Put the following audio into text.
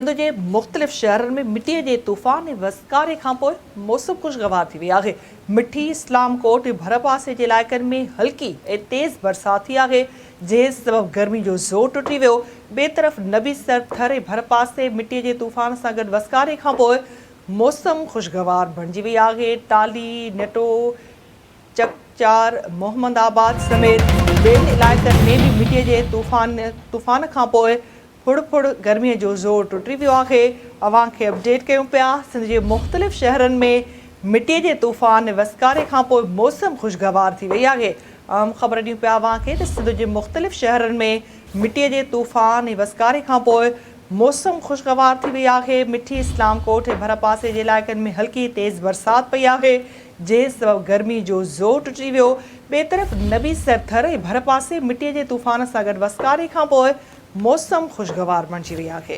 सिंध जे मुख़्तलिफ़ शहरनि में मिटीअ जे तूफ़ान ऐं वसकारे खां पोइ मौसम ख़ुशगवार थी वई आहे। मिठी, इस्लामकोट ऐं भरपासे जे इलाइक़नि में हल्की ऐं तेज़ बरसात थी आहे, जंहिं सबबु गर्मी जो ज़ोर टुटी वियो। ॿिए तरफ़ नबीसर, थर ऐं भरपासे मिटीअ जे तूफ़ान सां गॾु वसकारे खां पोइ मौसम ख़ुशगवार बणिजी वई आहे। टाली, नेटो, चकचार, मोहम्मदाबाद समेत ॿियनि इलाइक़नि में बि मिटीअ जे तूफ़ान खां पोइ फुड़ गर्मीअ जो ज़ोर टुटी वियो आहे। अवां खे अपडेट कयूं पिया। सिंध जे मुख़्तलिफ़ शहरनि में मिटीअ जे तूफ़ान ऐं वसकारे खां पोइ मौसम ख़ुशगवार थी वई आहे। आम ख़बर ॾियूं पिया अवां खे त सिंध जे मुख़्तलिफ़ शहरनि में मिटीअ जे तूफ़ान ऐं वसकारे खां पोइ मौसम ख़ुशगवार थी वई आहे। मिठी, इस्लामकोट ऐं भरपासे जे इलाइक़नि में हल्की तेज़ बरसात पई आहे, जंहिं सबबु गर्मी जो ज़ोर टुटी वियो। ॿिए तरफ़ नबीसर, थर ऐं भरपासे मिटीअ जे तूफ़ान सां गॾु वसकारे खां पोइ मौसम ख़ुशगवार बणिजी वई आहे।